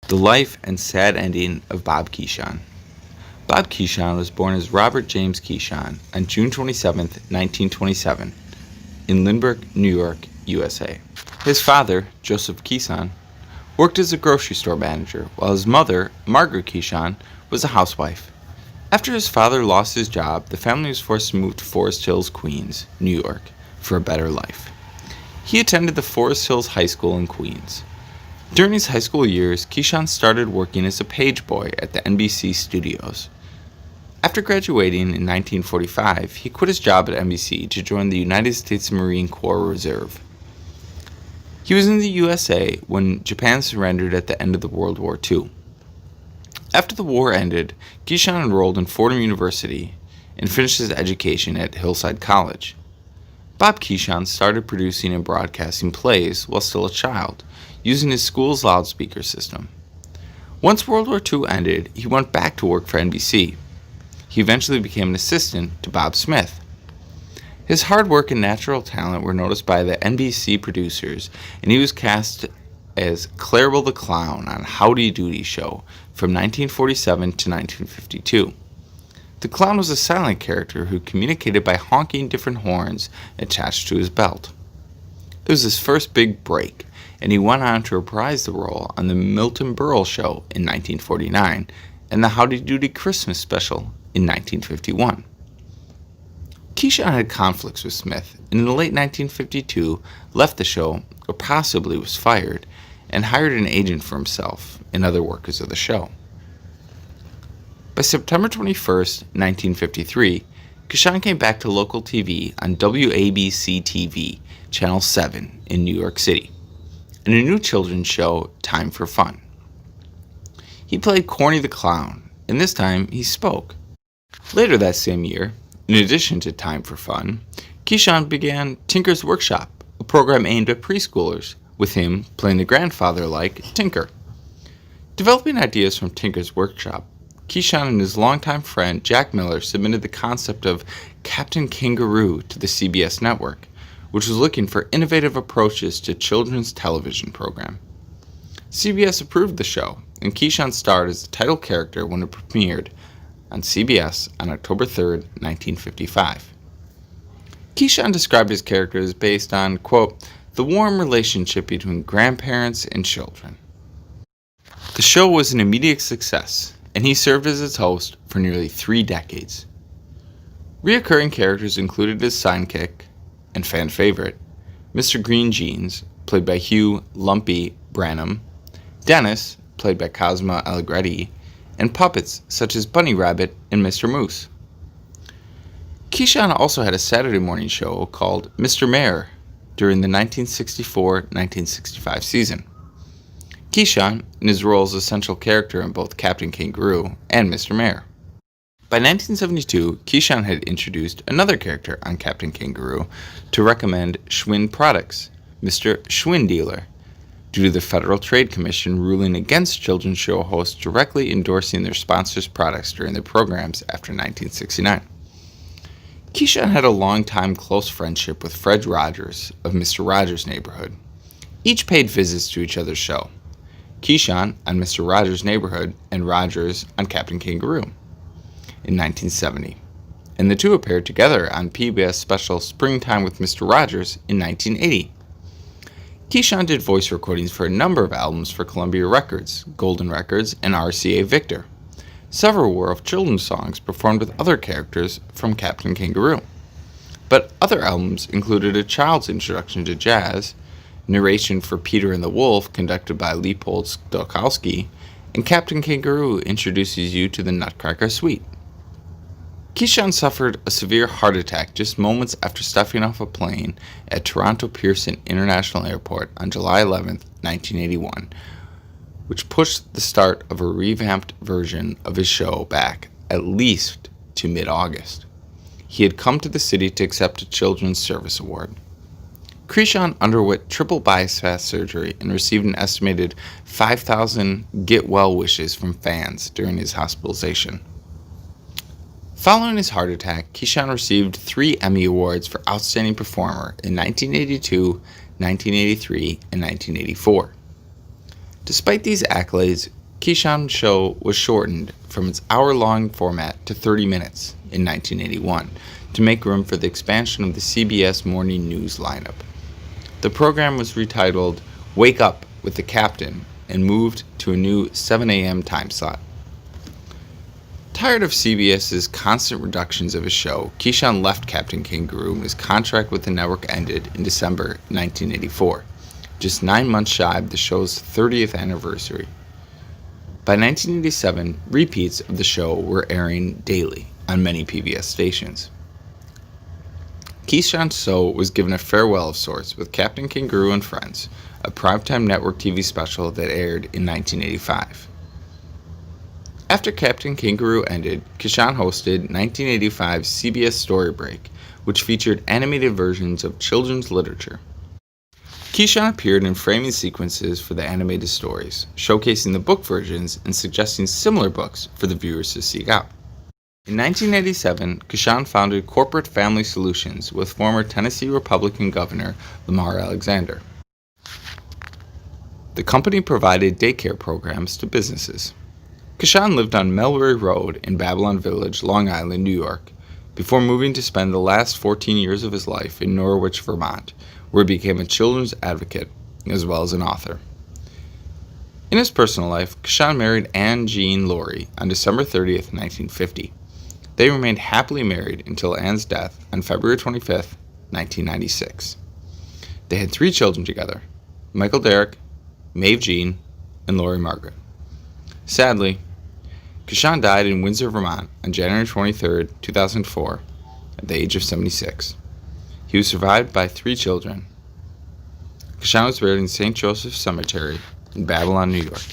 The life and sad ending of Bob Keeshan. Bob Keeshan was born as Robert James Keeshan on June 27, 1927, in Lindbergh, New York, USA. His father, Joseph Keeshan, worked as a grocery store manager, while his mother, Margaret Keeshan, was a housewife. After his father lost his job, the family was forced to move to Forest Hills, Queens, New York, for a better life. He attended the Forest Hills High School in Queens. During his high school years, Keeshan started working as a page boy at the NBC studios. After graduating in 1945, he quit his job at NBC to join the United States Marine Corps Reserve. He was in the USA when Japan surrendered at the end of the World War II. After the war ended, Keeshan enrolled in Fordham University and finished his education at Hillside College. Bob Keeshan started producing and broadcasting plays while still a child, using his school's loudspeaker system. Once World War II ended, he went back to work for NBC. He eventually became an assistant to Bob Smith. His hard work and natural talent were noticed by the NBC producers, and he was cast as Clarabelle the Clown on Howdy Doody Show from 1947 to 1952. The clown was a silent character who communicated by honking different horns attached to his belt. It was his first big break, and he went on to reprise the role on the Milton Berle Show in 1949 and the Howdy Doody Christmas Special in 1951. Keeshan had conflicts with Smith, and in the late 1952 left the show, or possibly was fired, and hired an agent for himself and other workers of the show. By September 21, 1953, Keeshan came back to local TV on WABC-TV, Channel 7 in New York City, in a new children's show, Time for Fun. He played Corny the Clown, and this time he spoke. Later that same year, in addition to Time for Fun, Keeshan began Tinker's Workshop, a program aimed at preschoolers, with him playing the grandfather-like Tinker. Developing ideas from Tinker's Workshop, Keeshan and his longtime friend Jack Miller submitted the concept of Captain Kangaroo to the CBS network, which was looking for innovative approaches to children's television program. CBS approved the show, and Keeshan starred as the title character when it premiered on CBS on October 3, 1955. Keeshan described his character as based on, quote, the warm relationship between grandparents and children. The show was an immediate success, and he served as its host for nearly 3 decades. Reoccurring characters included his sidekick and fan favorite, Mr. Green Jeans, played by Hugh Lumpy Branham, Dennis, played by Cosmo Allegretti, and puppets such as Bunny Rabbit and Mr. Moose. Keeshan also had a Saturday morning show called Mr. Mayor during the 1964-1965 season. Keeshan, in his role as a central character in both Captain Kangaroo and Mr. Mayor. By 1972, Keeshan had introduced another character on Captain Kangaroo to recommend Schwinn products, Mr. Schwinn Dealer, due to the Federal Trade Commission ruling against children's show hosts directly endorsing their sponsors' products during their programs after 1969. Keeshan had a long-time close friendship with Fred Rogers of Mr. Rogers' Neighborhood. Each paid visits to each other's show. Keeshan on Mr. Rogers' Neighborhood and Rogers on Captain Kangaroo in 1970, and the two appeared together on PBS special Springtime with Mr. Rogers in 1980. Keeshan did voice recordings for a number of albums for Columbia Records, Golden Records, and RCA Victor. Several were of children's songs performed with other characters from Captain Kangaroo. But other albums included a child's introduction to jazz, narration for Peter and the Wolf conducted by Leopold Stokowski, and Captain Kangaroo introduces you to the Nutcracker Suite. Keeshan suffered a severe heart attack just moments after stepping off a plane at Toronto Pearson International Airport on July 11, 1981, which pushed the start of a revamped version of his show back at least to mid-August. He had come to the city to accept a Children's Service Award. Keeshan underwent triple bypass surgery and received an estimated 5,000 get-well wishes from fans during his hospitalization. Following his heart attack, Keeshan received 3 Emmy Awards for Outstanding Performer in 1982, 1983, and 1984. Despite these accolades, Keeshan's show was shortened from its hour-long format to 30 minutes in 1981 to make room for the expansion of the CBS morning news lineup. The program was retitled Wake Up with the Captain and moved to a new 7 a.m. time slot. Tired of CBS's constant reductions of his show, Keeshan left Captain Kangaroo when his contract with the network ended in December 1984, just 9 months shy of the show's 30th anniversary. By 1987, repeats of the show were airing daily on many PBS stations. Keeshan's show was given a farewell of sorts with Captain Kangaroo and Friends, a primetime network TV special that aired in 1985. After Captain Kangaroo ended, Keeshan hosted 1985's CBS Story Break, which featured animated versions of children's literature. Keeshan appeared in framing sequences for the animated stories, showcasing the book versions and suggesting similar books for the viewers to seek out. In 1987, Keeshan founded Corporate Family Solutions with former Tennessee Republican Governor Lamar Alexander. The company provided daycare programs to businesses. Keeshan lived on Melbury Road in Babylon Village, Long Island, New York, before moving to spend the last 14 years of his life in Norwich, Vermont, where he became a children's advocate as well as an author. In his personal life, Keeshan married Anne Jean Laurie on December 30th, 1950. They remained happily married until Anne's death on February 25th, 1996. They had 3 children together, Michael Derek, Maeve Jean, and Laurie Margaret. Sadly, Keeshan died in Windsor, Vermont on January 23, 2004, at the age of 76. He was survived by 3 children. Keeshan was buried in St. Joseph's Cemetery in Babylon, New York.